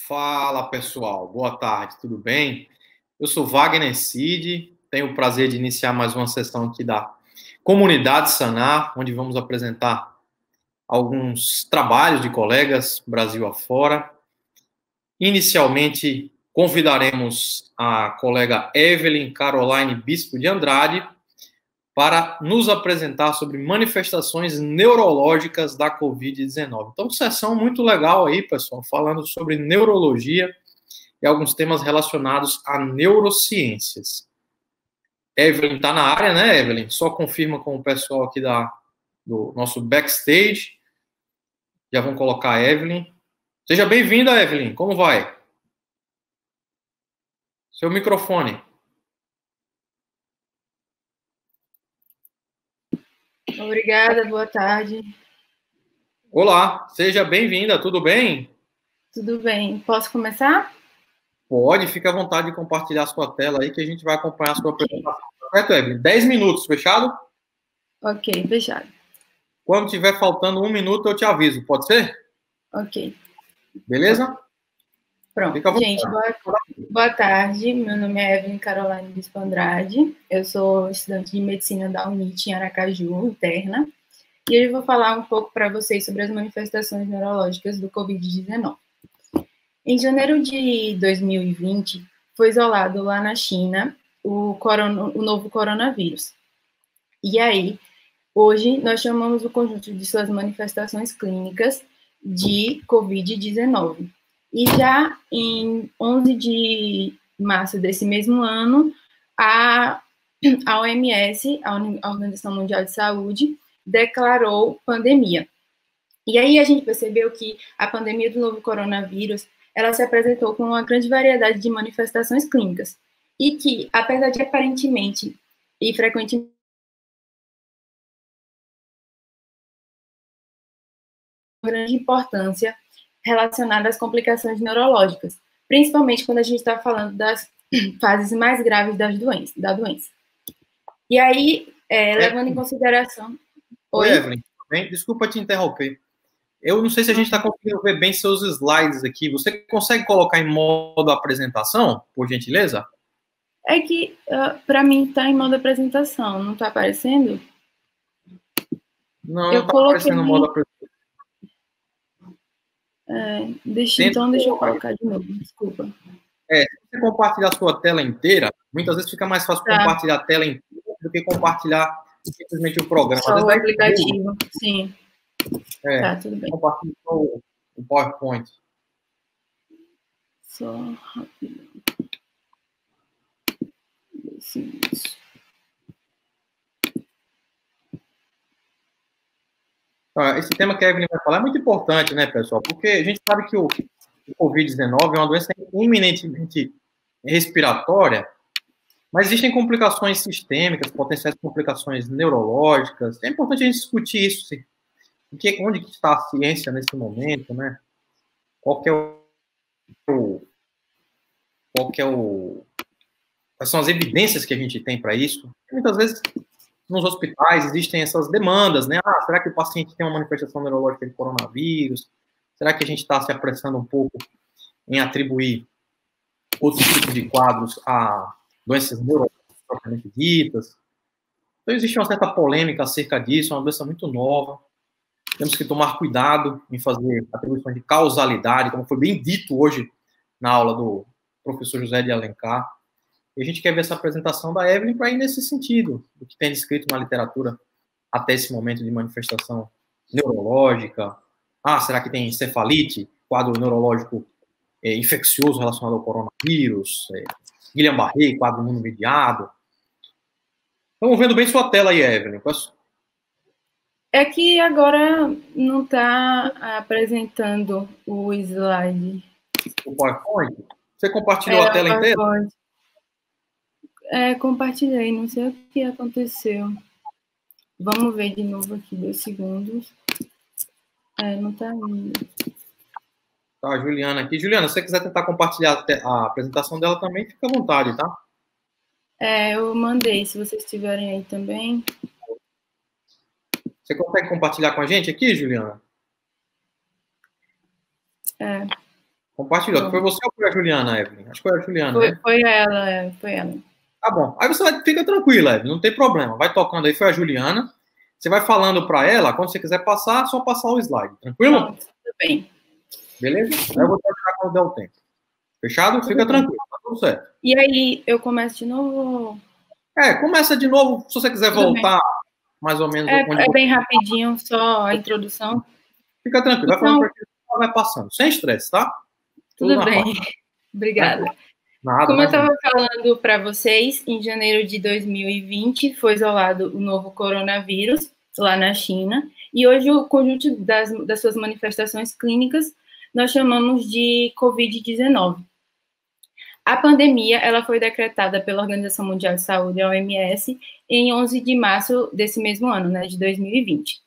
Fala pessoal, boa tarde, tudo bem? Eu sou Wagner Cid, tenho o prazer de iniciar mais uma sessão aqui da Comunidade Sanar, onde vamos apresentar alguns trabalhos de colegas Brasil afora. Inicialmente, convidaremos a colega Evelyn Caroline Bispo de Andrade para nos apresentar sobre manifestações neurológicas da Covid-19. Então, sessão muito legal aí, pessoal, falando sobre neurologia e alguns temas relacionados a neurociências. Evelyn está na área, né, Evelyn? Só confirma com o pessoal aqui do nosso backstage. Já vão colocar a Evelyn. Seja bem-vinda, Evelyn. Como vai? Seu microfone. Obrigada, boa tarde. Olá, seja bem-vinda, tudo bem? Tudo bem, posso começar? Pode, fique à vontade de compartilhar a sua tela aí que a gente vai acompanhar a sua Ok, apresentação. Certo, Evelyn? 10 minutos, fechado? ok, fechado. Quando tiver faltando 1 minuto, eu te aviso, pode ser? Ok, Beleza? pronto. Fica à Gente, vontade. boa tarde. Meu nome é Evelyn Caroline Bispo Andrade. Eu sou estudante de medicina da UNIT em Aracaju, interna. E hoje eu vou falar um pouco para vocês sobre as manifestações neurológicas do Covid-19. Em janeiro de 2020, foi isolado lá na China o novo coronavírus. E aí, hoje, nós chamamos o conjunto de suas manifestações clínicas de Covid-19. E já em 11 de março desse mesmo ano, a OMS, a Organização Mundial de Saúde, declarou pandemia. E aí a gente percebeu que a pandemia do novo coronavírus, ela se apresentou com uma grande variedade de manifestações clínicas. E que, apesar de aparentemente e frequentemente grande importância relacionada às complicações neurológicas, principalmente quando a gente está falando das fases mais graves da doença. E aí, levando em consideração... Oi, Oi? Evelyn. Bem, desculpa te interromper. Eu não sei se a gente está conseguindo ver bem seus slides aqui. Você consegue colocar em modo apresentação, por gentileza? É que, para mim, está em modo apresentação, não está aparecendo? Não, não Eu está coloquei... aparecendo o modo apresentação. deixa eu colocar de novo, desculpa. Se você compartilhar a sua tela inteira, muitas vezes fica mais fácil Tá. compartilhar a tela inteira do que compartilhar simplesmente o programa. Às Só vezes o dá erro. aplicativo, sim. Tá, tudo bem. Compartilha o PowerPoint. Só rápido. Sim, isso. Esse tema que a Evelyn vai falar é muito importante, né, pessoal? Porque a gente sabe que o Covid-19 é uma doença eminentemente respiratória, mas existem complicações sistêmicas, potenciais complicações neurológicas. É importante a gente discutir isso. Onde está a ciência nesse momento, né? Qual que é quais são as evidências que a gente tem para isso? Muitas vezes nos hospitais existem essas demandas, né? Será que o paciente tem uma manifestação neurológica de coronavírus? Será que a gente está se apressando um pouco em atribuir outros tipos de quadros a doenças neurológicas propriamente ditas? Então, existe uma certa polêmica acerca disso, é uma doença muito nova. Temos que tomar cuidado em fazer atribuições de causalidade, como foi bem dito hoje na aula do professor José de Alencar. E a gente quer ver essa apresentação da Evelyn para ir nesse sentido, do que tem descrito na literatura até esse momento de manifestação neurológica. Será que tem encefalite, quadro neurológico infeccioso relacionado ao coronavírus? Guillain-Barré, quadro imunomediado. Estamos vendo bem sua tela aí, Evelyn. É que agora não está apresentando o slide. O PowerPoint? Você compartilhou a tela inteira? Compartilhei, não sei o que aconteceu. Vamos ver de novo aqui, 2 segundos. Não está indo. Tá, a Juliana aqui. Juliana, se você quiser tentar compartilhar a apresentação dela também, fica à vontade, tá? Eu mandei, se vocês tiverem aí também. Você consegue compartilhar com a gente aqui, Juliana? Compartilhou. Foi você ou foi a Juliana, Evelyn? Acho que foi a Juliana, né? Foi ela, foi ela. Tá bom. Aí você fica tranquila, Evelyn, não tem problema. Vai tocando aí, foi a Juliana. Você vai falando para ela, quando você quiser passar, só passar o slide. Tranquilo? Pronto, tudo bem. Beleza? Aí eu vou terminar quando der o tempo. Fechado? Tudo Fica bem. tranquilo, tá tudo certo. E aí, eu começo de novo? Começa de novo, se você quiser Tudo voltar, mais ou menos. É bem rapidinho, só a introdução. Fica tranquilo, vai falando porque vai passando. Sem estresse, tá? Tudo bem. Obrigada. Nada, Como eu estava falando para vocês, em janeiro de 2020 foi isolado o novo coronavírus lá na China, e hoje o conjunto das suas manifestações clínicas nós chamamos de Covid-19. A pandemia ela foi decretada pela Organização Mundial de Saúde, a OMS, em 11 de março desse mesmo ano, né, de 2020.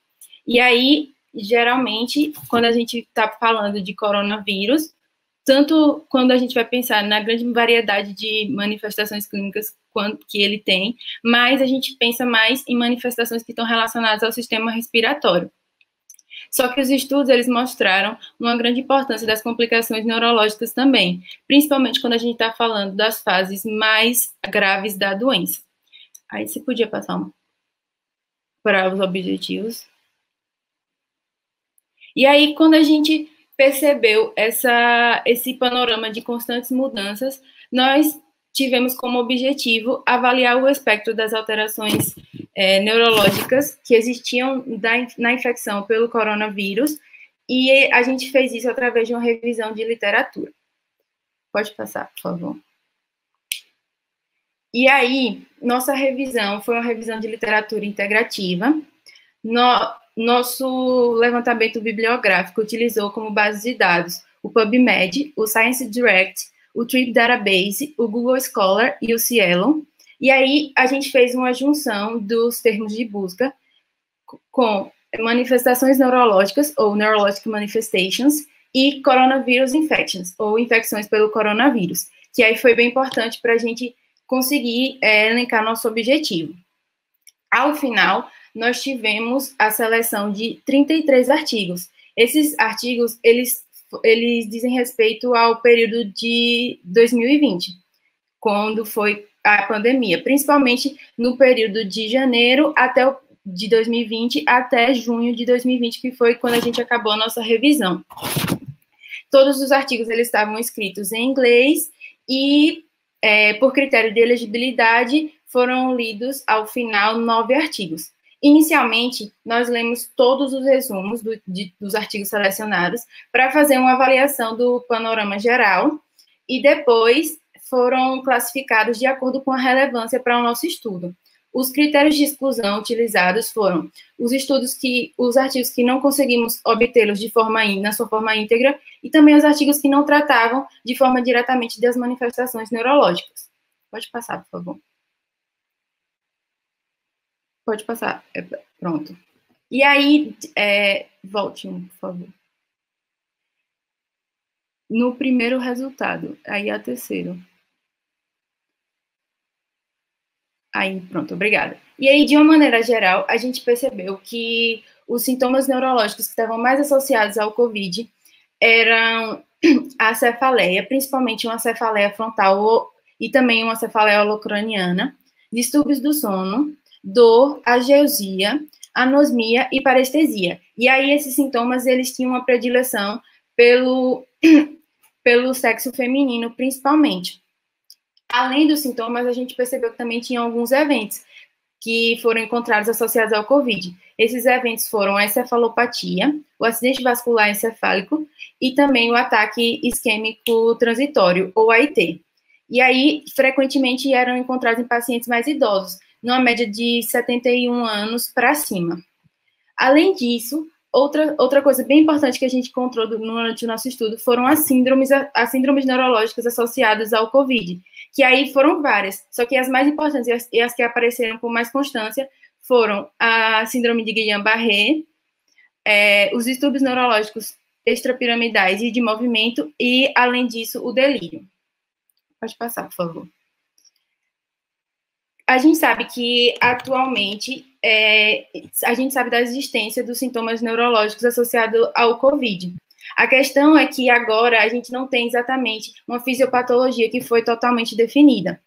E aí, geralmente, quando a gente está falando de coronavírus, tanto quando a gente vai pensar na grande variedade de manifestações clínicas que ele tem, mas a gente pensa mais em manifestações que estão relacionadas ao sistema respiratório. Só que os estudos, eles mostraram uma grande importância das complicações neurológicas também, principalmente quando a gente está falando das fases mais graves da doença. Aí você podia passar para os objetivos. E aí, quando a gente percebeu esse panorama de constantes mudanças, nós tivemos como objetivo avaliar o espectro das alterações neurológicas que existiam na infecção pelo coronavírus, e a gente fez isso através de uma revisão de literatura. Pode passar, por favor. E aí, nossa revisão foi uma revisão de literatura integrativa. Nosso levantamento bibliográfico utilizou como base de dados o PubMed, o Science Direct, o Trip Database, o Google Scholar e o Cielo. E aí a gente fez uma junção dos termos de busca com manifestações neurológicas, ou neurologic manifestations, e coronavirus infections, ou infecções pelo coronavírus, que aí foi bem importante para a gente conseguir elencar nosso objetivo. Ao final, nós tivemos a seleção de 33 artigos. Esses artigos, eles dizem respeito ao período de 2020, quando foi a pandemia, principalmente no período de janeiro de 2020 até junho de 2020, que foi quando a gente acabou a nossa revisão. Todos os artigos, eles estavam escritos em inglês e, por critério de elegibilidade, foram lidos, ao final, 9 artigos. Inicialmente, nós lemos todos os resumos dos artigos selecionados para fazer uma avaliação do panorama geral, e depois foram classificados de acordo com a relevância para o nosso estudo. Os critérios de exclusão utilizados foram os artigos que não conseguimos obtê-los na sua forma íntegra, e também os artigos que não tratavam de forma diretamente das manifestações neurológicas. Pode passar, por favor. Pode passar. Pronto. E aí, volte por favor. No primeiro resultado, aí a terceiro. Aí, pronto, obrigada. E aí, de uma maneira geral, a gente percebeu que os sintomas neurológicos que estavam mais associados ao COVID eram a cefaleia, principalmente uma cefaleia frontal e também uma cefaleia holocraniana, distúrbios do sono, dor, ageusia, anosmia e parestesia. E aí, esses sintomas, eles tinham uma predileção pelo sexo feminino, principalmente. Além dos sintomas, a gente percebeu que também tinha alguns eventos que foram encontrados associados ao COVID. Esses eventos foram a encefalopatia, o acidente vascular encefálico e também o ataque isquêmico transitório, ou AIT. E aí, frequentemente, eram encontrados em pacientes mais idosos, numa média de 71 anos para cima. Além disso, outra coisa bem importante que a gente encontrou durante o nosso estudo foram as síndromes neurológicas associadas ao COVID, que aí foram várias, só que as mais importantes e as que apareceram com mais constância foram a síndrome de Guillain-Barré, os distúrbios neurológicos extrapiramidais e de movimento, e, além disso, o delírio. Pode passar, por favor. A gente sabe que, atualmente, a gente sabe da existência dos sintomas neurológicos associados ao COVID. A questão é que agora a gente não tem exatamente uma fisiopatologia que foi totalmente definida.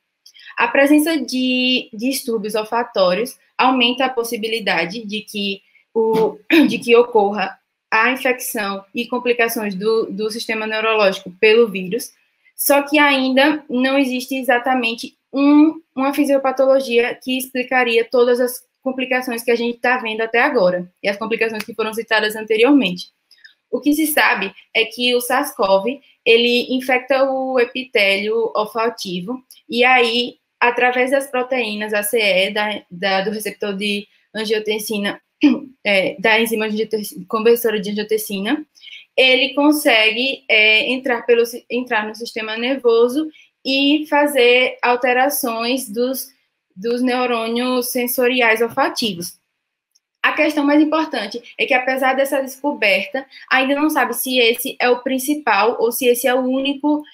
A presença de distúrbios olfatórios aumenta a possibilidade de que ocorra a infecção e complicações do sistema neurológico pelo vírus, só que ainda não existe exatamente uma fisiopatologia que explicaria todas as complicações que a gente está vendo até agora, e as complicações que foram citadas anteriormente. O que se sabe é que o SARS-CoV, ele infecta o epitélio olfativo, e aí, através das proteínas ACE, do receptor de angiotensina, da enzima conversora de angiotensina, ele consegue entrar no sistema nervoso e fazer alterações dos neurônios sensoriais olfativos. A questão mais importante é que, apesar dessa descoberta, ainda não sabe se esse é o principal ou se esse é o único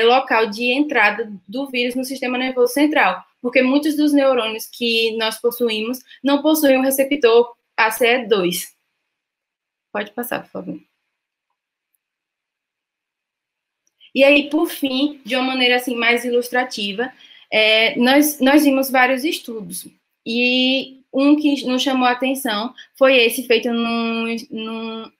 local de entrada do vírus no sistema nervoso central, porque muitos dos neurônios que nós possuímos não possuem um receptor ACE2. Pode passar, por favor. E aí, por fim, de uma maneira assim mais ilustrativa, nós vimos vários estudos, e um que nos chamou a atenção foi esse feito no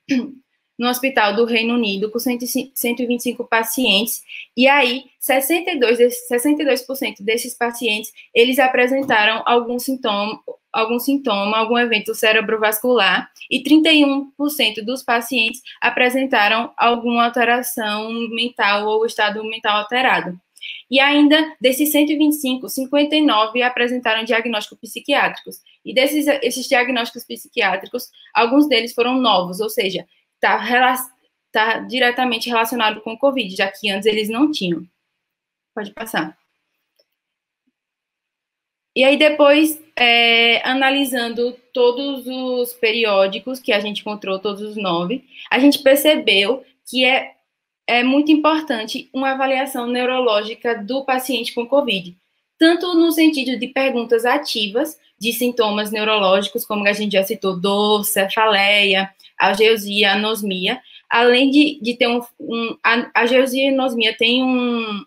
hospital do Reino Unido, com 125 pacientes, e aí 62% desses pacientes, eles apresentaram algum sintoma, algum evento cerebrovascular, e 31% dos pacientes apresentaram alguma alteração mental ou estado mental alterado. E ainda, desses 125, 59 apresentaram diagnósticos psiquiátricos. E esses diagnósticos psiquiátricos, alguns deles foram novos, ou seja, está diretamente relacionado com o Covid, já que antes eles não tinham. Pode passar. E aí, depois, analisando todos os periódicos que a gente encontrou, todos os 9, a gente percebeu que é muito importante uma avaliação neurológica do paciente com Covid, tanto no sentido de perguntas ativas de sintomas neurológicos, como a gente já citou, dor, cefaleia, ageusia, anosmia, além de ter a ageusia e anosmia tem um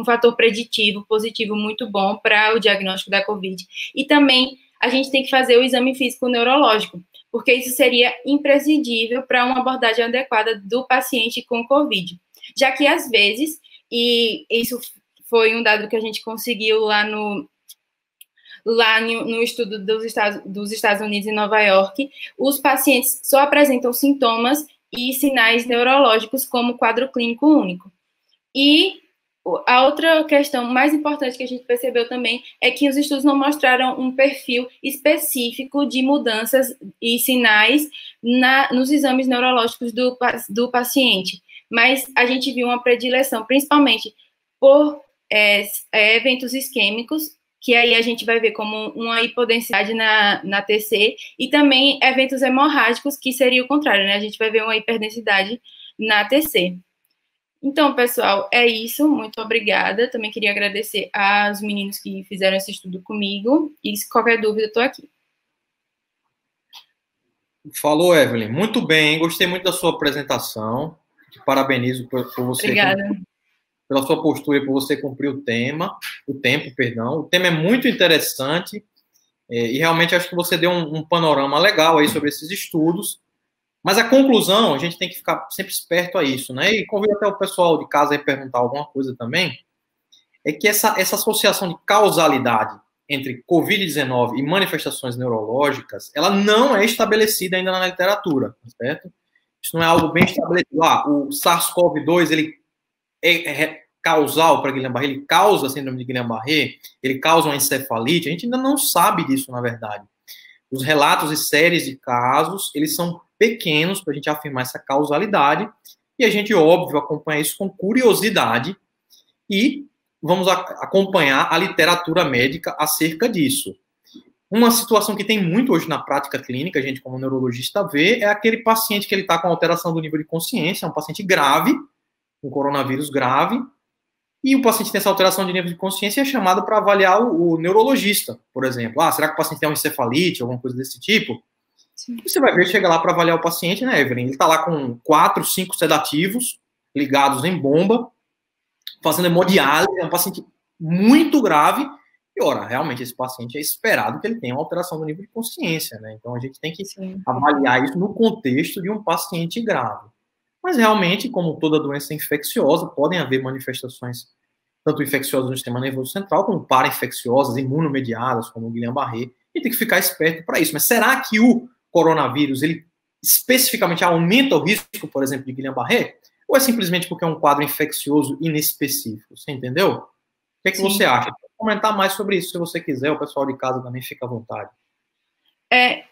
fator preditivo positivo muito bom para o diagnóstico da Covid. E também a gente tem que fazer o exame físico neurológico, porque isso seria imprescindível para uma abordagem adequada do paciente com Covid. Já que, às vezes, e isso foi um dado que a gente conseguiu lá no estudo dos Estados Unidos em Nova York, os pacientes só apresentam sintomas e sinais neurológicos como quadro clínico único. E a outra questão mais importante que a gente percebeu também é que os estudos não mostraram um perfil específico de mudanças e sinais nos exames neurológicos do paciente, mas a gente viu uma predileção, principalmente por eventos isquêmicos, que aí a gente vai ver como uma hipodensidade na TC, e também eventos hemorrágicos, que seria o contrário, né? A gente vai ver uma hiperdensidade na TC. Então, pessoal, é isso. Muito obrigada. Também queria agradecer aos meninos que fizeram esse estudo comigo. E se qualquer dúvida, estou aqui. Falou, Evelyn. Muito bem. Gostei muito da sua apresentação. Te parabenizo por você. Obrigada. Pela sua postura e por você cumprir o tempo. O tema é muito interessante. E realmente acho que você deu um panorama legal aí sobre esses estudos. Mas a conclusão, a gente tem que ficar sempre esperto a isso, né? E convido até o pessoal de casa a perguntar alguma coisa também, é que essa associação de causalidade entre Covid-19 e manifestações neurológicas, ela não é estabelecida ainda na literatura, certo? Isso não é algo bem estabelecido. O SARS-CoV-2, ele é causal para Guillain-Barré, ele causa a síndrome de Guillain-Barré, ele causa uma encefalite, a gente ainda não sabe disso, na verdade. Os relatos e séries de casos, eles são pequenos para a gente afirmar essa causalidade, e a gente, óbvio, acompanha isso com curiosidade, e vamos acompanhar a literatura médica acerca disso. Uma situação que tem muito hoje na prática clínica, a gente como neurologista vê, é aquele paciente que ele está com alteração do nível de consciência, é um paciente grave, um coronavírus grave, e o paciente tem essa alteração de nível de consciência e é chamado para avaliar o neurologista, por exemplo. Será que o paciente tem uma encefalite, alguma coisa desse tipo? Você vai ver, chega lá para avaliar o paciente, né, Evelyn? Ele está lá com 4, 5 sedativos ligados em bomba, fazendo hemodiálise, é um paciente muito grave. E, ora, realmente, esse paciente é esperado que ele tenha uma alteração do nível de consciência, né? Então, a gente tem que avaliar isso no contexto de um paciente grave. Mas, realmente, como toda doença infecciosa, podem haver manifestações tanto infecciosas no sistema nervoso central, como para-infecciosas, imunomediadas, como o Guillain-Barré, e tem que ficar esperto para isso. Mas será que o coronavírus, ele especificamente aumenta o risco, por exemplo, de Guillain-Barré? Ou é simplesmente porque é um quadro infeccioso inespecífico? Você entendeu? O que é que você acha? Pode comentar mais sobre isso, se você quiser. O pessoal de casa também fica à vontade.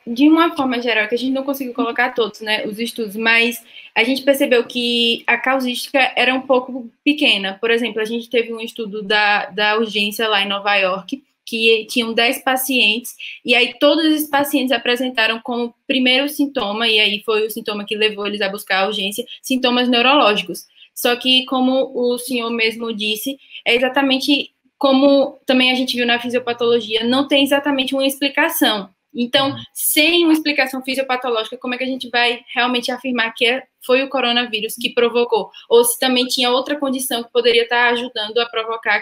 De uma forma geral, que a gente não conseguiu colocar todos, né, os estudos, mas a gente percebeu que a causística era um pouco pequena. Por exemplo, a gente teve um estudo da urgência lá em Nova York, que tinham 10 pacientes, e aí todos os pacientes apresentaram como primeiro sintoma, e aí foi o sintoma que levou eles a buscar a urgência, sintomas neurológicos. Só que, como o senhor mesmo disse, é exatamente como também a gente viu na fisiopatologia, não tem exatamente uma explicação. Então, sem uma explicação fisiopatológica, como é que a gente vai realmente afirmar que foi o coronavírus que provocou? Ou se também tinha outra condição que poderia estar ajudando a provocar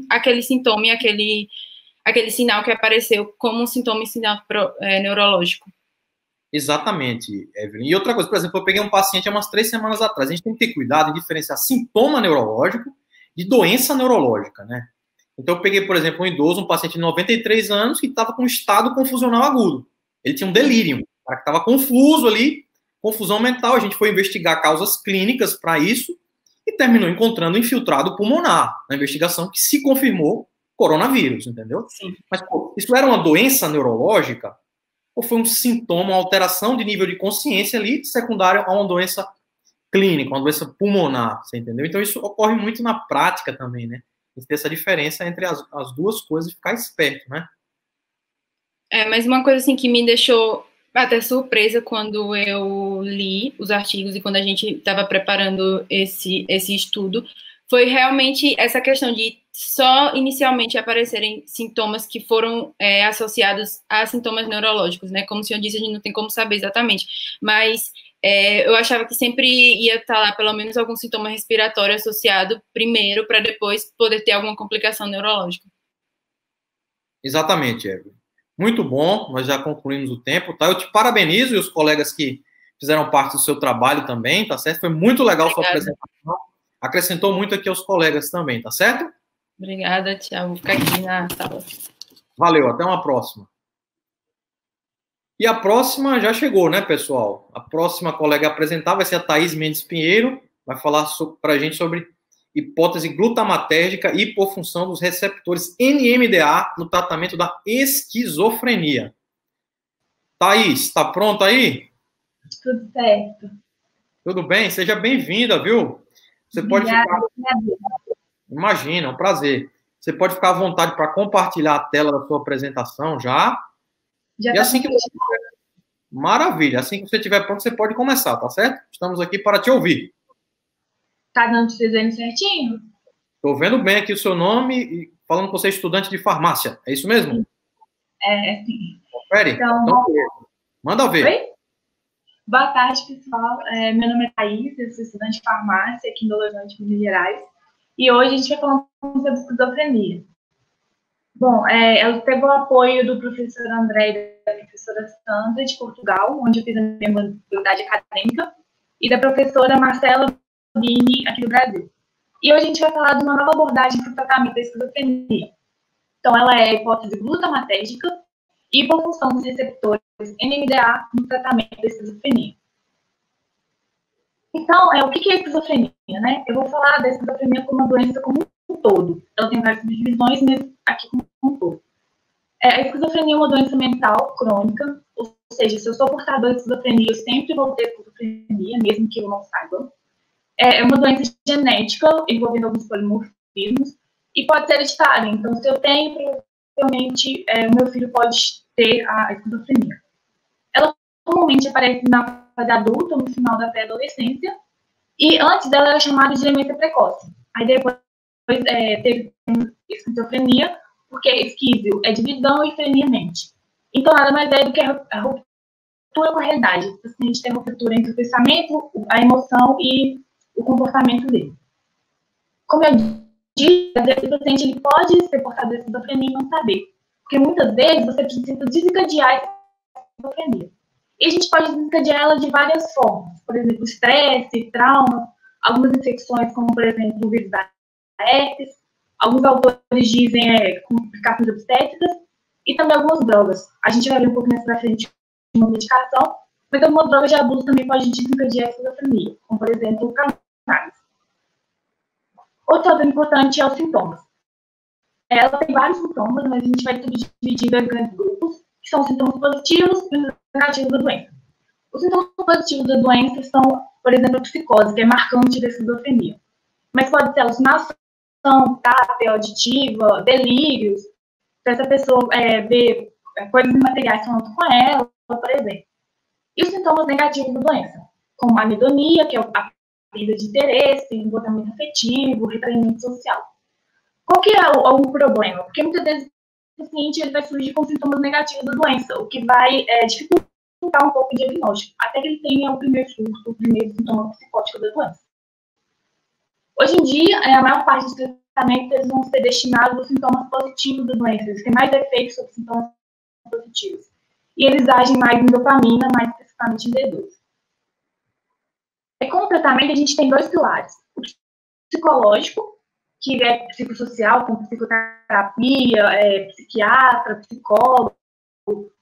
aquele sintoma e aquele sinal que apareceu como um sintoma e sinal neurológico? Exatamente, Evelyn. E outra coisa, por exemplo, eu peguei um paciente há umas 3 semanas atrás. A gente tem que ter cuidado em diferenciar sintoma neurológico de doença neurológica, né? Então, eu peguei, por exemplo, um idoso, um paciente de 93 anos, que estava com estado confusional agudo. Ele tinha um delírio, o cara que estava confuso ali, confusão mental. A gente foi investigar causas clínicas para isso e terminou encontrando infiltrado pulmonar na investigação, que se confirmou coronavírus, entendeu? Sim. Mas, pô, isso era uma doença neurológica ou foi um sintoma, uma alteração de nível de consciência ali, secundária a uma doença clínica, uma doença pulmonar, você entendeu? Então, isso ocorre muito na prática também, né? A gente tem essa diferença entre as duas coisas e ficar esperto, né? Mas uma coisa assim que me deixou até surpresa quando eu li os artigos e quando a gente estava preparando esse estudo foi realmente essa questão de só inicialmente aparecerem sintomas que foram associados a sintomas neurológicos, né? Como o senhor disse, a gente não tem como saber exatamente, mas eu achava que sempre ia estar lá pelo menos algum sintoma respiratório associado primeiro, para depois poder ter alguma complicação neurológica. Exatamente, Evelyn. Muito bom, nós já concluímos o tempo, tá? Eu te parabenizo e os colegas que fizeram parte do seu trabalho também, tá certo? Foi muito legal a sua apresentação. Acrescentou muito aqui aos colegas também, tá certo? Obrigada, Thiago. Vou ficar aqui na sala. Valeu, até uma próxima. E a próxima já chegou, né, pessoal? A próxima colega a apresentar vai ser a Thaís Mendes Pinheiro, vai falar para a gente sobre hipótese glutamatérgica e hipofunção dos receptores NMDA no tratamento da esquizofrenia. Thaís, está pronta aí? Tudo certo. Tudo bem? Seja bem-vinda, viu? Você pode ficar... Imagina, é um prazer. Você pode ficar à vontade para compartilhar a tela da sua apresentação já. Já e assim que você... Maravilha. Assim que você estiver pronto, você pode começar, tá certo? Estamos aqui para te ouvir. Tá dando te dizendo certinho? Estou vendo bem aqui o seu nome e falando que você é estudante de farmácia. É isso mesmo? É, sim. Confere? Então, manda ver. Oi? Boa tarde, pessoal. Meu nome é Thaís, eu sou estudante de farmácia aqui em Belo Horizonte, Minas Gerais. E hoje a gente vai falar sobre esquizofrenia. Bom, ela teve o apoio do professor André e da professora Sandra, de Portugal, onde eu fiz a minha mobilidade acadêmica, e da professora Marcela Bini, aqui do Brasil. E hoje a gente vai falar de uma nova abordagem para o tratamento da esquizofrenia. Então, ela é a hipótese glutamatérgica e hipofunção dos receptores NMDA no tratamento da esquizofrenia. Então, o que é esquizofrenia, né? Eu vou falar da esquizofrenia como uma doença como um todo. Ela tem várias divisões, mas aqui como um todo. A esquizofrenia é uma doença mental crônica, ou seja, se eu sou portador de esquizofrenia, eu sempre vou ter esquizofrenia, mesmo que eu não saiba. É uma doença genética, envolvendo alguns polimorfismos, e pode ser hereditária. Então, se eu tenho, provavelmente, o meu filho pode ter a esquizofrenia. Ela comumente aparece na fase adulta, no final da pré-adolescência, e antes dela era chamada de demência precoce. Aí depois teve esquizofrenia, porque esquizio é divisão e frenia mente. Então, nada mais é do que a ruptura com a realidade. O paciente tem uma ruptura entre o pensamento, a emoção e o comportamento dele. Como eu disse, às vezes o paciente ele pode ser portador de esquizofrenia e não saber. Porque muitas vezes você precisa desencadear essa esquizofrenia. E a gente pode desencadear ela de várias formas. Por exemplo, estresse, trauma, algumas infecções, como, por exemplo, o vírus da herpes. Alguns autores dizem complicações obstétricas. E também algumas drogas. A gente vai ver um pouco mais pra frente uma medicação, mas algumas drogas de abuso também podem desencadear a esquizofrenia, como, por exemplo, o cannabis. Outro fator importante é os sintomas. Ela tem vários sintomas, mas a gente vai tudo dividido em grandes grupos, que são os sintomas positivos e os negativos da doença. Os sintomas positivos da doença são, por exemplo, a psicose, que é marcante da esquizofrenia. Mas pode ser alucinação, tátil, auditiva, delírios, se essa pessoa vê coisas imateriais falando com ela, por exemplo. E os sintomas negativos da doença, como a anedonia, que é a perda de interesse, esgotamento afetivo, retraimento social. Qual que é o problema? Porque muitas vezes o paciente ele vai surgir com sintomas negativos da doença, o que vai dificultar um pouco o diagnóstico, até que ele tenha o primeiro surto, o primeiro sintoma psicótico da doença. Hoje em dia, a maior parte dos tratamentos vão ser destinados aos sintomas positivos da doença, eles têm mais efeitos sobre sintomas positivos. E eles agem mais em dopamina, mais especificamente em D2. Com o tratamento, a gente tem dois pilares. O psicológico, que é psicossocial, com psicoterapia, psiquiatra, psicólogo,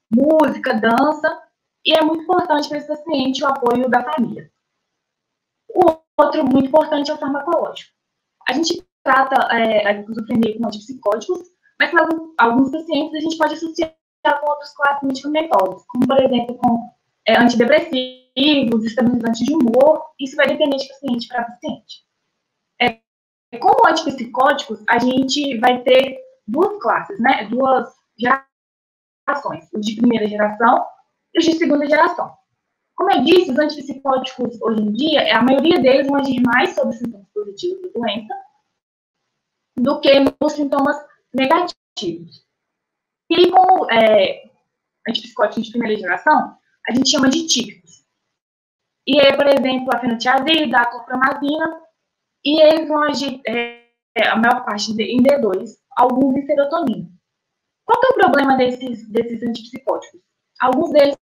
música, dança, e é muito importante para esse paciente o apoio da família. O outro muito importante é o farmacológico. A gente trata a esquizofrenia com antipsicóticos, mas para alguns pacientes a gente pode associar com outras classes medicamentosas, como, por exemplo, com antidepressivos, estabilizantes de humor. Isso vai depender de paciente para paciente. Como antipsicóticos, a gente vai ter duas classes, né? Duas gerações, os de primeira geração e os de segunda geração. Como eu disse, os antipsicóticos, hoje em dia, a maioria deles vão agir mais sobre os sintomas positivos da doença do que nos sintomas negativos. E como antipsicóticos de primeira geração, a gente chama de típicos. E é, por exemplo, a fenotiazida, a cloframazina, e eles vão agir, a maior parte em D2, alguns em serotonina. Qual que é o problema desses antipsicóticos? Alguns deles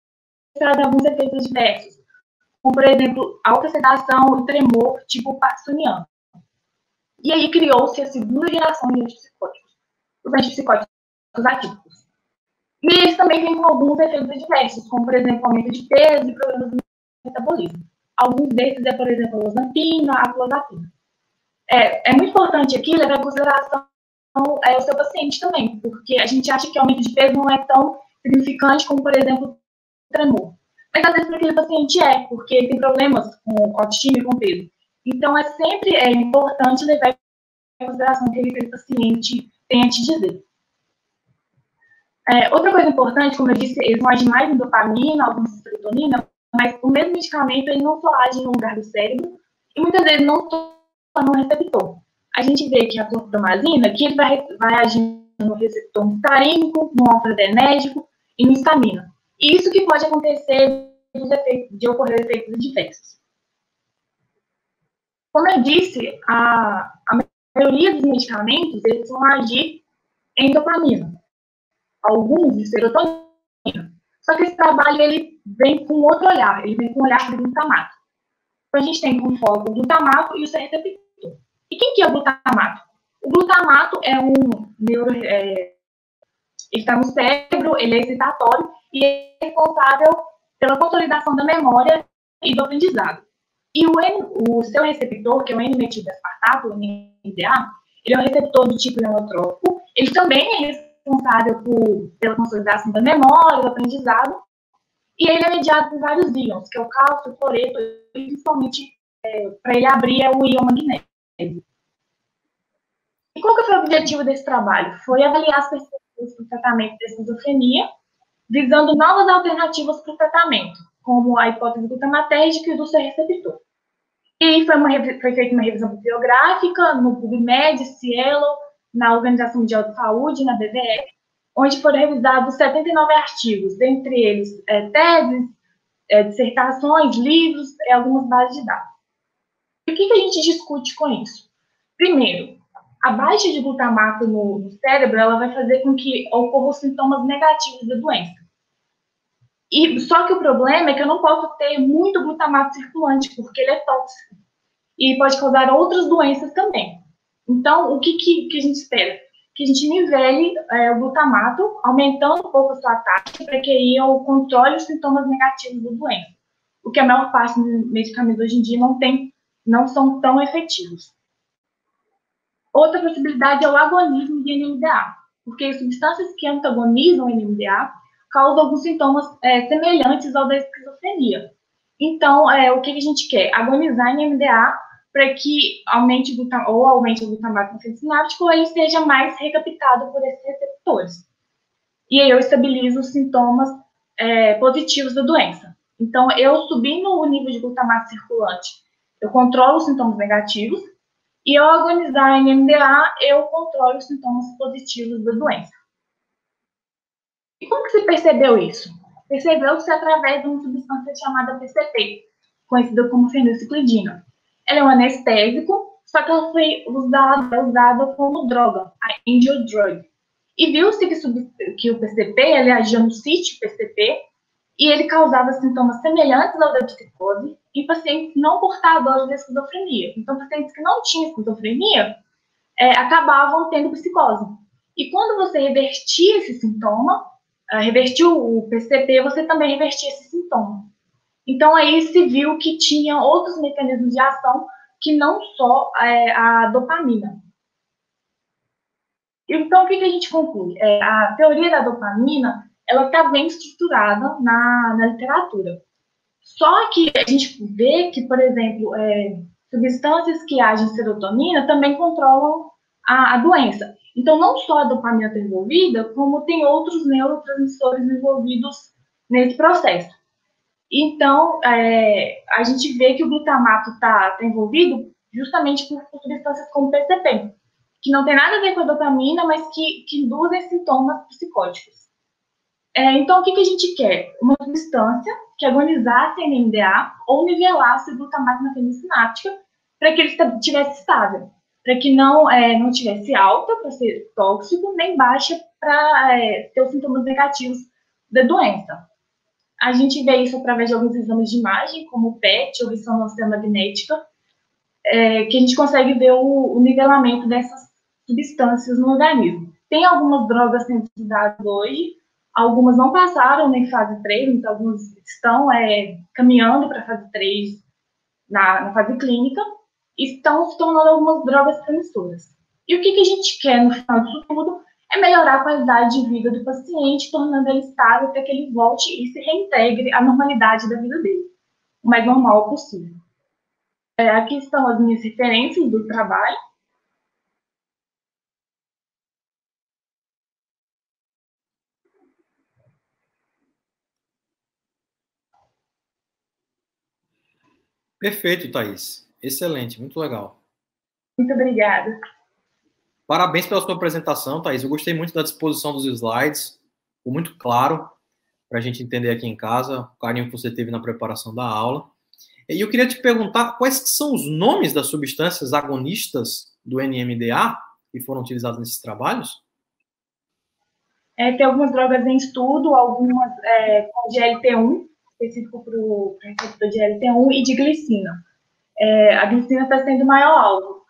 trazem alguns efeitos diversos, como, por exemplo, alta sedação e tremor, tipo parkinsoniano. E aí criou-se a segunda geração de antipsicóticos, os antipsicóticos atípicos. E eles também vêm com alguns efeitos diversos, como, por exemplo, aumento de peso e problemas do metabolismo. Alguns desses é, por exemplo, a olanzapina, a clozapina. É muito importante aqui levar em consideração o seu paciente também, porque a gente acha que o aumento de peso não é tão significante como, por exemplo, o tremor. Mas às vezes para aquele paciente porque ele tem problemas com autoestima e com peso. Então, sempre importante levar em consideração o que aquele paciente tem a te dizer. Outra coisa importante, como eu disse, eles vão agir mais em dopamina, alguns em serotonina, mas o mesmo medicamento ele não só age no lugar do cérebro e muitas vezes não no receptor. A gente vê que a cloframazina, que ele vai agir no receptor muscarínico, no alfa-adrenérgico e no histamina. E isso que pode acontecer de ocorrer efeitos adversos. Como eu disse, a maioria dos medicamentos eles vão agir em dopamina, alguns de serotonina. Só que esse trabalho ele vem com outro olhar, ele vem com o olhar do glutamato. Então, a gente tem como foco o glutamato e o seu receptor. E quem que é o glutamato? O glutamato é ele está no cérebro, ele é excitatório e é responsável pela consolidação da memória e do aprendizado. E o seu receptor, que é o N-metilespartato, o NMDA, ele é um receptor do tipo neurotrópico, ele também é responsável pela consolidação da memória, do aprendizado, e ele é mediado por vários íons, que é o cálcio, o cloreto, e principalmente para ele abrir o íon magnésio. E qual que foi o objetivo desse trabalho? Foi avaliar as perspectivas para o tratamento da esquizofrenia, visando novas alternativas para o tratamento, como a hipótese glutamatérgica e do seu receptor. E foi feita uma revisão bibliográfica no PubMed, Cielo, na Organização Mundial de Saúde, na BVF, onde foram revisados 79 artigos, dentre eles teses, dissertações, livros, algumas bases de dados. E o que a gente discute com isso? Primeiro, a baixa de glutamato no cérebro, ela vai fazer com que ocorram sintomas negativos da doença. E só que o problema é que eu não posso ter muito glutamato circulante, porque ele é tóxico. E pode causar outras doenças também. Então, o que a gente espera? Que a gente nivele o glutamato, aumentando um pouco a sua taxa, para que aí eu controle os sintomas negativos da doença. O que a maior parte dos medicamentos hoje em dia não são tão efetivos. Outra possibilidade é o agonismo de NMDA, porque substâncias que antagonizam o NMDA causam alguns sintomas semelhantes ao da esquizofrenia. Então, o que a gente quer? Agonizar NMDA para que aumente o glutamato no centro sináptico ou ele seja mais recaptado por esses receptores. E aí eu estabilizo os sintomas positivos da doença. Então, eu subindo o nível de glutamato circulante, eu controlo os sintomas negativos, e ao agonizar a NMDA, eu controlo os sintomas positivos da doença. E como que se percebeu isso? Percebeu-se através de uma substância chamada PCP, conhecida como fenilciclidina. Ela é um anestésico, só que ela foi usada como droga, a angel drug. E viu-se que o PCP, ele agia no sítio PCP, e ele causava sintomas semelhantes ao da psicose em pacientes não portadores da esquizofrenia. Então, pacientes que não tinham esquizofrenia acabavam tendo psicose. E quando você revertia esse sintoma, revertiu o PCP, você também revertia esse sintoma. Então, aí se viu que tinha outros mecanismos de ação que não só a dopamina. Então, o que a gente conclui? A teoria da dopamina, ela está bem estruturada na literatura. Só que a gente vê que, por exemplo, substâncias que agem serotonina também controlam a doença. Então, não só a dopamina está envolvida, como tem outros neurotransmissores envolvidos nesse processo. Então, a gente vê que o glutamato está envolvido justamente por substâncias como PCP, que não tem nada a ver com a dopamina, mas que induzem sintomas psicóticos. Então, o que a gente quer? Uma substância que agonizasse a NMDA ou nivelasse o glutamato na fenda sináptica para que ele estivesse estável, para que não tivesse alta para ser tóxico, nem baixa para ter os sintomas negativos da doença. A gente vê isso através de alguns exames de imagem, como o PET, ou ressonância magnética, que a gente consegue ver o nivelamento dessas substâncias no organismo. Tem algumas drogas sendo estudadas hoje, algumas não passaram nem fase 3, então algumas estão caminhando para a fase 3 na fase clínica, e estão se tornando algumas drogas promissoras. E o que a gente quer no final disso tudo é melhorar a qualidade de vida do paciente, tornando ele estável para que ele volte e se reintegre à normalidade da vida dele, o mais normal possível. Aqui estão as minhas referências do trabalho. Perfeito, Thaís. Excelente, muito legal. Muito obrigada. Parabéns pela sua apresentação, Thaís. Eu gostei muito da disposição dos slides. Ficou muito claro para a gente entender aqui em casa o carinho que você teve na preparação da aula. E eu queria te perguntar quais são os nomes das substâncias agonistas do NMDA que foram utilizadas nesses trabalhos? Tem algumas drogas em estudo, algumas com GLP-1, específico para o receptor de GLP-1, e de glicina. A glicina está sendo o maior alvo.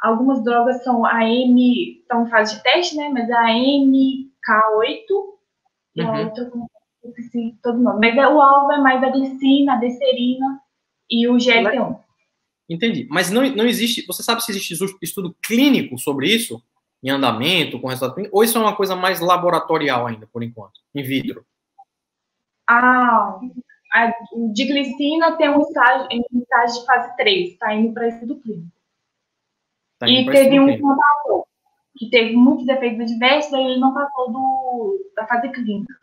Algumas drogas são estão em fase de teste, né? Mas a MK8 e a outra, eu esqueci todo o nome. Mas o alvo é mais a glicina, a deserina e o GLP-1. Entendi. Mas não existe... Você sabe se existe estudo clínico sobre isso? Em andamento, com resultado clínico? Ou isso é uma coisa mais laboratorial ainda, por enquanto? In vitro? O de glicina tem um estágio de fase 3. Está indo para estudo clínico. E teve um que não passou, que teve muitos efeitos adversos, aí ele não passou da fase clínica.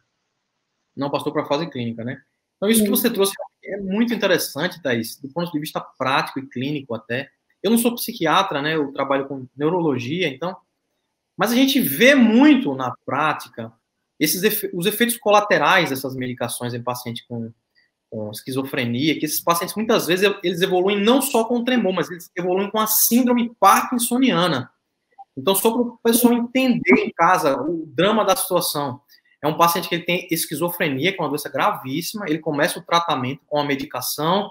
Não passou para a fase clínica, né? Então, isso que você trouxe é muito interessante, Thaís, do ponto de vista prático e clínico até. Eu não sou psiquiatra, né? Eu trabalho com neurologia, então... Mas a gente vê muito na prática os efeitos colaterais dessas medicações em paciente com com esquizofrenia, que esses pacientes, muitas vezes, eles evoluem não só com tremor, mas eles evoluem com a síndrome parkinsoniana. Então, só para o pessoal entender em casa o drama da situação. É um paciente que ele tem esquizofrenia, que é uma doença gravíssima, ele começa o tratamento com a medicação,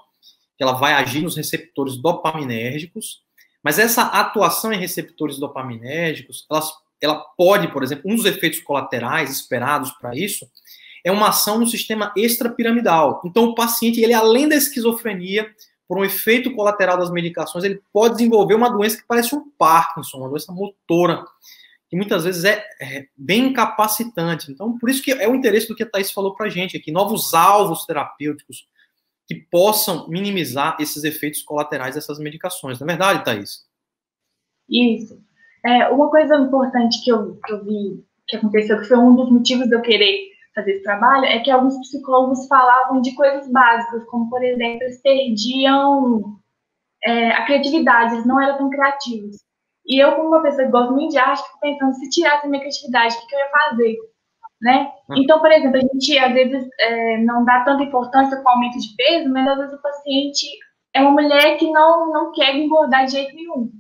que ela vai agir nos receptores dopaminérgicos, mas essa atuação em receptores dopaminérgicos, ela pode, por exemplo, um dos efeitos colaterais esperados para isso, é uma ação no sistema extrapiramidal. Então, o paciente, ele além da esquizofrenia, por um efeito colateral das medicações, ele pode desenvolver uma doença que parece um Parkinson, uma doença motora, que muitas vezes é bem incapacitante. Então, por isso que é o interesse do que a Thaís falou para a gente aqui, novos alvos terapêuticos que possam minimizar esses efeitos colaterais dessas medicações. Não é verdade, Thaís? Isso. Uma coisa importante que eu vi que aconteceu, que foi um dos motivos de eu querer fazer esse trabalho, é que alguns psicólogos falavam de coisas básicas, como, por exemplo, eles perdiam a criatividade, eles não eram tão criativos. E eu, como uma pessoa que gosta muito de arte, fico pensando, se tirasse a minha criatividade, o que eu ia fazer? Né? Então, por exemplo, a gente, às vezes, não dá tanta importância com o aumento de peso, mas, às vezes, o paciente é uma mulher que não quer engordar de jeito nenhum.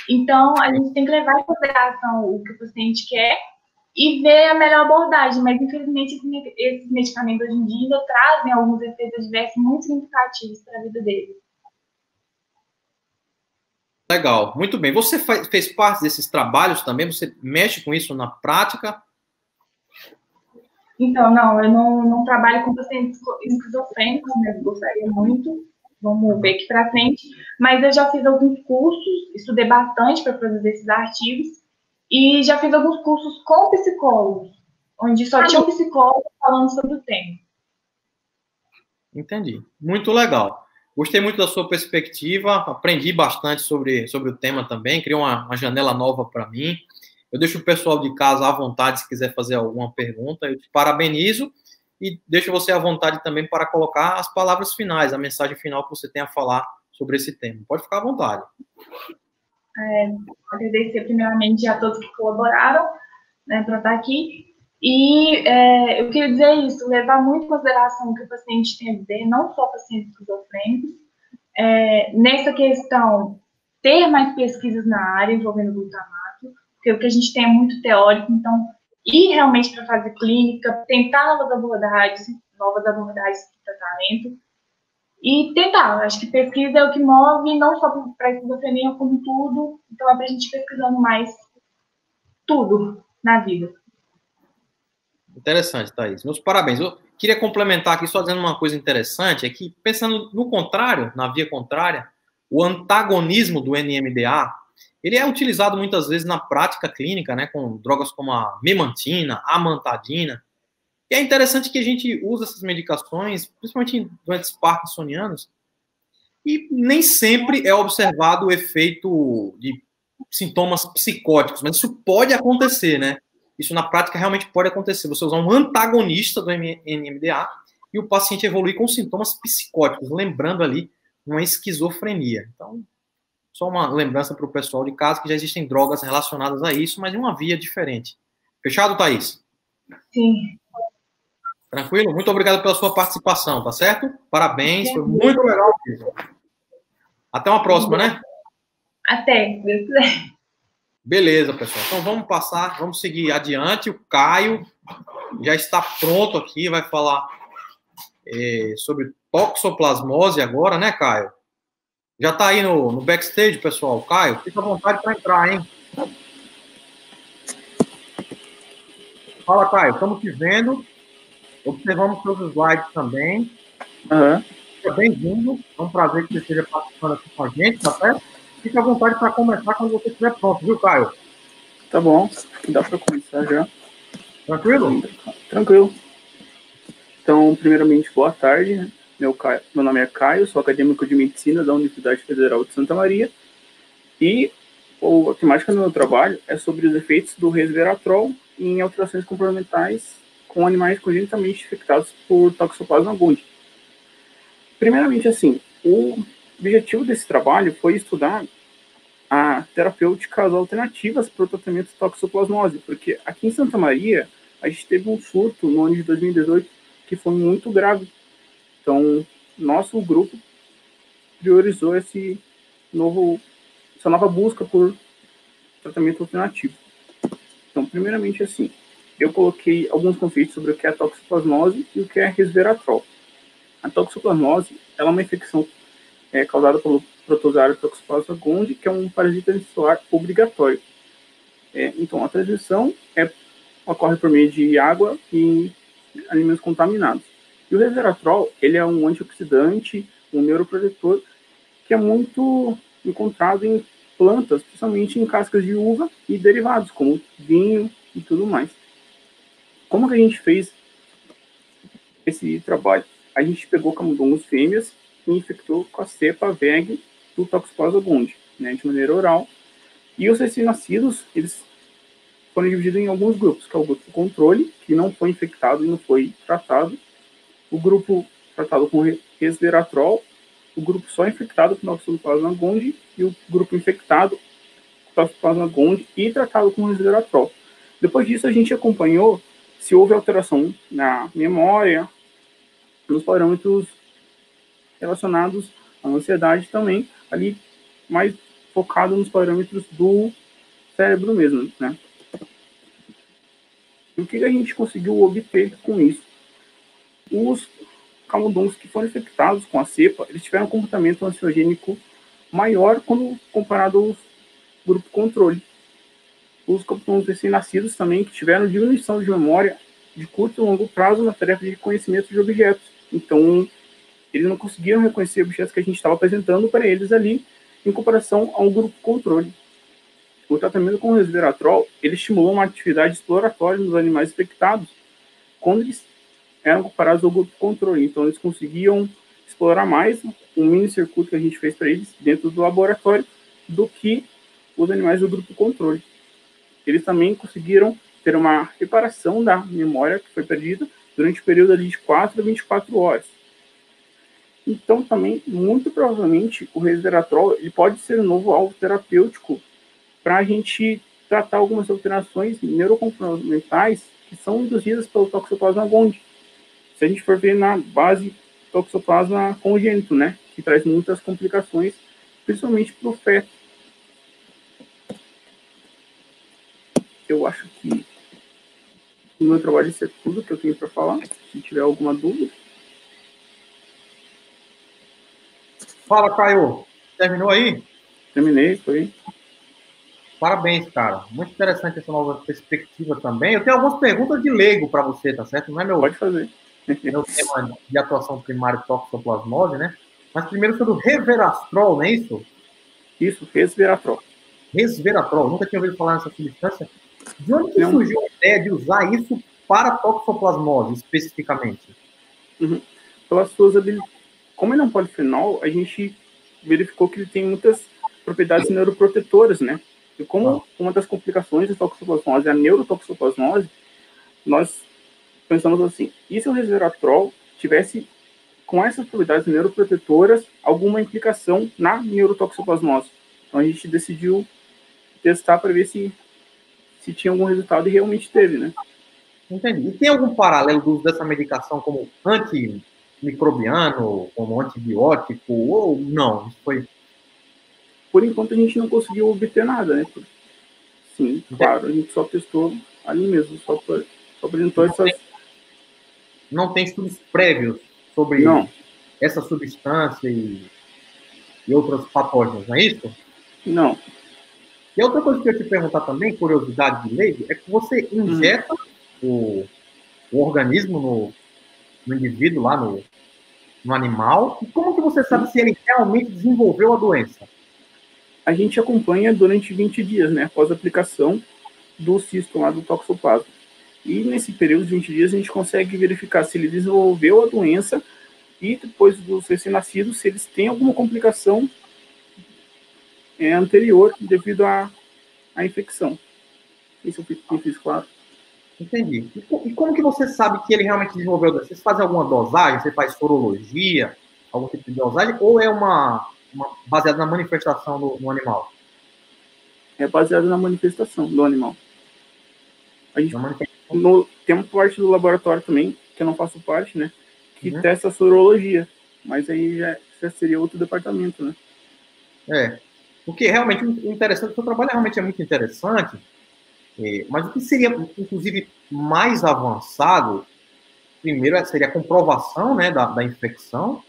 Então, a gente tem que levar em consideração o que o paciente quer e ver a melhor abordagem, mas, infelizmente, esses medicamentos hoje em dia ainda trazem alguns efeitos adversos muito significativos para a vida dele. Legal, muito bem. Você fez parte desses trabalhos também? Você mexe com isso na prática? Então, não, eu não trabalho com pacientes esquizofrênicos, né? Gostaria muito, vamos ver aqui para frente, mas eu já fiz alguns cursos, estudei bastante para produzir esses artigos, e já fiz alguns cursos com psicólogos, onde só tinha um psicólogo falando sobre o tema. Entendi. Muito legal. Gostei muito da sua perspectiva, aprendi bastante sobre o tema também, criou uma janela nova para mim. Eu deixo o pessoal de casa à vontade se quiser fazer alguma pergunta. Eu te parabenizo e deixo você à vontade também para colocar as palavras finais, a mensagem final que você tem a falar sobre esse tema. Pode ficar à vontade. Agradecer primeiramente a todos que colaboraram, né, para estar aqui. E eu queria dizer isso, levar muito em consideração o que o paciente tem a dizer, não só pacientes esquizofrênicos. Nessa questão, ter mais pesquisas na área envolvendo glutamato, porque o que a gente tem é muito teórico, então, ir realmente para a fase clínica, tentar novas abordagens de tratamento, e tentar. Acho que pesquisa é o que move, não só para a esquizofrenia, como tudo, então é para a gente ir pesquisando mais tudo na vida. Interessante, Thaís. Meus parabéns. Eu queria complementar aqui só dizendo uma coisa interessante, é que, pensando no contrário, na via contrária, o antagonismo do NMDA, ele é utilizado muitas vezes na prática clínica, né, com drogas como a memantina, a amantadina. E é interessante que a gente usa essas medicações, principalmente em doentes parkinsonianos, e nem sempre é observado o efeito de sintomas psicóticos, mas isso pode acontecer, né? Isso na prática realmente pode acontecer. Você usar um antagonista do NMDA e o paciente evoluir com sintomas psicóticos, lembrando ali uma esquizofrenia. Então, só uma lembrança para o pessoal de casa que já existem drogas relacionadas a isso, mas em uma via diferente. Fechado, Thaís? Sim. Tranquilo? Muito obrigado pela sua participação, tá certo? Parabéns, foi muito legal. Até uma próxima, né? Até, se Deus quiser. Beleza, pessoal. Então vamos seguir adiante. O Caio já está pronto aqui, vai falar sobre toxoplasmose agora, né, Caio? Já está aí no backstage, pessoal. Caio, fica à vontade para entrar, hein? Fala, Caio, estamos te vendo. Observamos seus slides também. Seja bem-vindo. É um prazer que você esteja participando aqui com a gente, tá certo? Fica à vontade para começar quando você estiver pronto, viu, Caio? Tá bom, dá para começar já. Tranquilo? Tranquilo. Então, primeiramente, boa tarde. Né? Meu nome é Caio, sou acadêmico de medicina da Universidade Federal de Santa Maria. E a temática do meu trabalho é sobre os efeitos do resveratrol em alterações comportamentais com animais congenitamente infectados por Toxoplasma gondii. Primeiramente, assim, o objetivo desse trabalho foi estudar a terapêuticas alternativas para o tratamento de toxoplasmose, porque aqui em Santa Maria a gente teve um surto no ano de 2018 que foi muito grave. Então, nosso grupo priorizou essa nova busca por tratamento alternativo. Então, primeiramente, assim, eu coloquei alguns conceitos sobre o que é a toxoplasmose e o que é resveratrol. A toxoplasmose ela é uma infecção causada pelo protozoário Toxoplasma gondii, que é um parasita unicelular obrigatório. Então, a transmissão ocorre por meio de água e alimentos contaminados. E o resveratrol, ele é um antioxidante, um neuroprotetor, que é muito encontrado em plantas, principalmente em cascas de uva e derivados, como vinho e tudo mais. Como que a gente fez esse trabalho? A gente pegou camundongos fêmeas e infectou com a cepa VEG do Toxoplasma gondii, né, de maneira oral. E os recém-nascidos, eles foram divididos em alguns grupos, que é o grupo controle, que não foi infectado e não foi tratado, o grupo tratado com resveratrol, o grupo só infectado com Toxoplasma gondii e o grupo infectado com Toxoplasma gondii e tratado com resveratrol. Depois disso, a gente acompanhou se houve alteração na memória, nos parâmetros relacionados à ansiedade também, ali mais focado nos parâmetros do cérebro mesmo, né? E o que a gente conseguiu obter com isso? Os camundongos que foram infectados com a cepa, eles tiveram um comportamento ansiogênico maior quando comparado ao grupo controle. Os camundongos recém-nascidos também que tiveram diminuição de memória de curto e longo prazo na tarefa de reconhecimento de objetos. Então, eles não conseguiram reconhecer objetos que a gente estava apresentando para eles ali, em comparação a um grupo controle. O tratamento com o resveratrol, ele estimulou uma atividade exploratória nos animais infectados, quando eles eram comparados ao grupo controle. Então, eles conseguiam explorar mais um mini circuito que a gente fez para eles dentro do laboratório do que os animais do grupo controle. Eles também conseguiram ter uma reparação da memória que foi perdida durante o período ali de 4 a 24 horas. Então, também, muito provavelmente, o resveratrol ele pode ser um novo alvo terapêutico para a gente tratar algumas alterações neurocomportamentais que são induzidas pelo Toxoplasma gondii. Se a gente for ver na base Toxoplasma congênito, né, que traz muitas complicações, principalmente para o feto. Eu acho que no meu trabalho isso é tudo que eu tenho para falar. Se tiver alguma dúvida. Fala, Caio. Terminou aí? Terminei, foi. Parabéns, cara. Muito interessante essa nova perspectiva também. Eu tenho algumas perguntas de leigo para você, tá certo? Não é Pode fazer. meu tema de atuação primária toxoplasmose, né? Mas primeiro sobre o resveratrol, não é isso? Isso, resveratrol. Resveratrol. Nunca tinha ouvido falar nessa substância. De onde que surgiu a ideia de usar isso para toxoplasmose, especificamente? Pelas suas habilidades. Como ele é um polifenol, a gente verificou que ele tem muitas propriedades neuroprotetoras, né? E como uma das complicações da toxoplasmose é a neurotoxoplasmose, nós pensamos assim, e se o resveratrol tivesse, com essas propriedades neuroprotetoras, alguma implicação na neurotoxoplasmose? Então a gente decidiu testar para ver se tinha algum resultado e realmente teve, né? Entendi. E tem algum paralelo do uso dessa medicação como antimicrobiano, como antibiótico, ou não? Isso foi... Por enquanto a gente não conseguiu obter nada, né? Sim, claro, a gente só testou ali mesmo, só apresentou essas... Não tem estudos prévios sobre essa substância e outros patógenos, não é isso? Não. E outra coisa que eu ia te perguntar também, curiosidade de leigo, é que você injeta o organismo no indivíduo, lá no animal, e como que você sabe se ele realmente desenvolveu a doença? A gente acompanha durante 20 dias, né, após a aplicação do cisto lá do toxoplasma. E nesse período de 20 dias a gente consegue verificar se ele desenvolveu a doença e depois dos recém-nascidos, se eles têm alguma complicação anterior devido à infecção. Isso eu fiz claro. Entendi. E como que você sabe que ele realmente desenvolveu a doença? Você faz alguma dosagem? Você faz sorologia? Algum tipo de dosagem? Ou é baseado na manifestação no animal? É baseado na manifestação do animal. A gente tem uma parte do laboratório também, que eu não faço parte, né? que testa a sorologia, mas aí já seria outro departamento, né? Porque realmente o interessante, o seu trabalho realmente é muito interessante, mas o que seria, inclusive, mais avançado, primeiro seria a comprovação, né, da infecção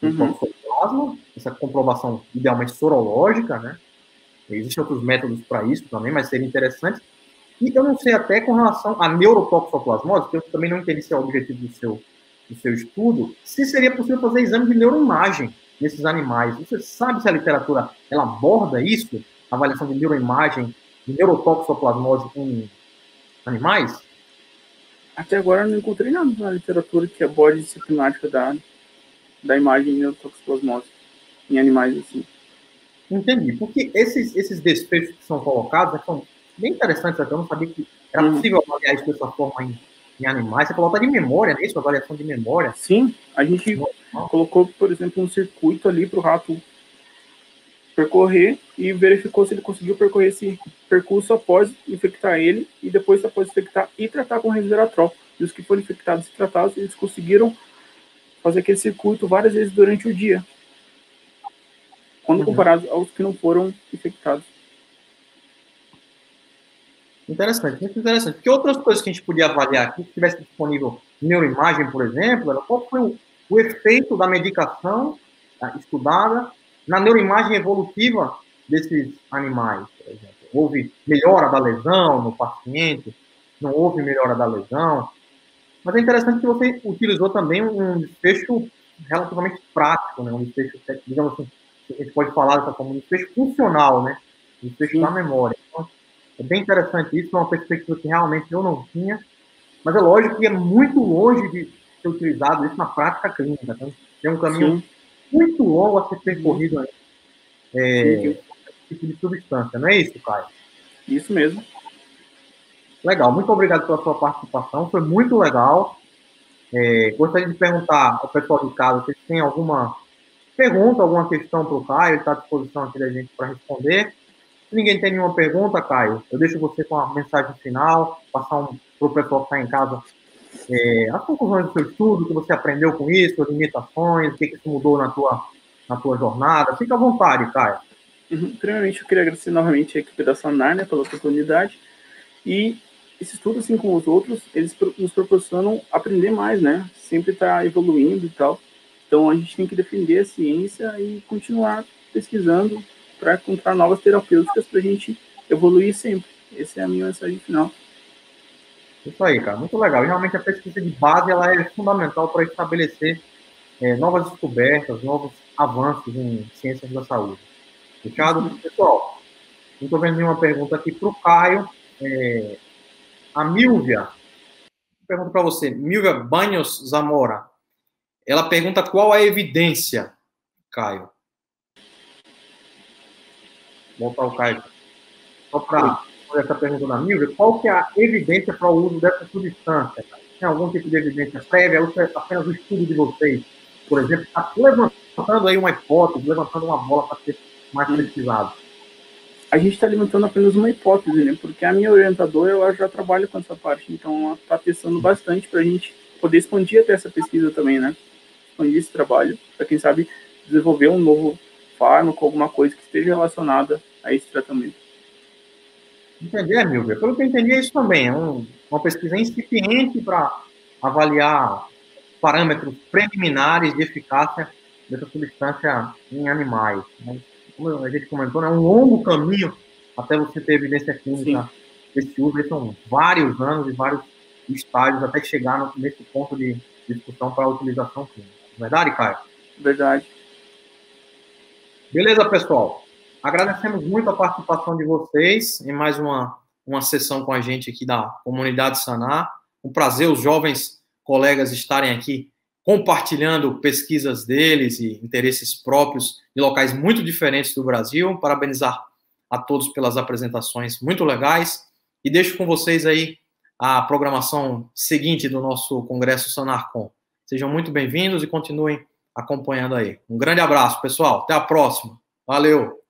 do toxoplasma, essa comprovação idealmente sorológica, né? Existem outros métodos para isso também, mas seria interessante. E eu não sei até com relação à neurotoxoplasmose, que eu também não entendi se é o objetivo do seu estudo, se seria possível fazer exame de neuroimagem nesses animais. Você sabe se a literatura ela aborda isso? Avaliação de neuroimagem, de neurotoxoplasmose em animais? Até agora eu não encontrei nada na literatura que aborde sistemática da imagem de neurotoxoplasmose em animais assim. Entendi, porque esses desfechos que são colocados são bem interessantes, até eu não sabia que era possível avaliar isso dessa forma em animais. Você falou até de memória, né? Isso, avaliação de memória. Sim, a gente colocou, por exemplo, um circuito ali para o rato percorrer e verificou se ele conseguiu percorrer esse percurso após infectar ele e depois após infectar e tratar com resveratrol. E os que foram infectados e tratados, eles conseguiram fazer aquele circuito várias vezes durante o dia, quando comparados aos que não foram infectados. Interessante, muito interessante. Porque outras coisas que a gente podia avaliar aqui, se tivesse disponível neuroimagem, por exemplo, era qual foi o efeito da medicação estudada na neuroimagem evolutiva desses animais, por exemplo. Houve melhora da lesão no paciente? Não houve melhora da lesão? Mas é interessante que você utilizou também um desfecho relativamente prático, né? Um desfecho, digamos assim, a gente pode falar dessa forma, um desfecho funcional, né? Um desfecho da memória. Então, é bem interessante isso, é uma perspectiva que realmente eu não tinha, mas é lógico que é muito longe de ser utilizado isso na prática clínica. Então, tem um caminho muito longo a ser percorrido aí. Esse tipo de substância, não é isso, Caio? Isso mesmo. Legal, muito obrigado pela sua participação, foi muito legal. Gostaria de perguntar ao pessoal de casa se tem alguma pergunta, alguma questão para o Caio, ele está à disposição aqui da gente para responder. Se ninguém tem nenhuma pergunta, Caio, eu deixo você com a mensagem final, passar para o pessoal que está em casa as conclusões do seu estudo, o que você aprendeu com isso, as limitações, o que isso mudou na tua jornada. Fica à vontade, Caio. Primeiramente, eu queria agradecer novamente a equipe da Sanar, né, pela oportunidade. E esse estudo, assim como os outros, eles nos proporcionam aprender mais, né? Sempre estar evoluindo e tal. Então, a gente tem que defender a ciência e continuar pesquisando para encontrar novas terapêuticas para a gente evoluir sempre. Essa é a minha mensagem final. Isso aí, cara. Muito legal. E realmente a pesquisa de base ela é fundamental para estabelecer novas descobertas, novos avanços em ciências da saúde. Fechado? Pessoal, não estou vendo nenhuma pergunta aqui para o Caio. A Milvia, pergunta para você, Milvia Banhos Zamora, ela pergunta qual a evidência, Caio. Vou voltar o Caio. Só para fazer essa pergunta da Milvia, qual que é a evidência para o uso dessa substância? Tem algum tipo de evidência prévia? Ou é apenas o estudo de vocês? Por exemplo, está levantando aí uma hipótese, levantando uma bola para ser mais pesquisado. A gente está levantando apenas uma hipótese, né? Porque a minha orientadora, ela já trabalha com essa parte, então ela está testando bastante para a gente poder expandir até essa pesquisa também, né? Expandir esse trabalho, para quem sabe desenvolver um novo fármaco, alguma coisa que esteja relacionada a esse tratamento. Entendi, Milvia. Pelo que eu entendi, é isso também. É uma pesquisa incipiente para avaliar parâmetros preliminares de eficácia dessa substância em animais. Mas, como a gente comentou, é um longo caminho até você ter evidência clínica desse uso. Aí são vários anos e vários estágios até chegar nesse ponto de discussão para a utilização clínica. Verdade, Caio? Verdade. Beleza, pessoal. Agradecemos muito a participação de vocês em mais uma sessão com a gente aqui da Comunidade Sanar. Um prazer os jovens colegas estarem aqui compartilhando pesquisas deles e interesses próprios de locais muito diferentes do Brasil. Parabenizar a todos pelas apresentações muito legais. E deixo com vocês aí a programação seguinte do nosso Congresso SanarCon. Sejam muito bem-vindos e continuem acompanhando aí. Um grande abraço, pessoal. Até a próxima. Valeu!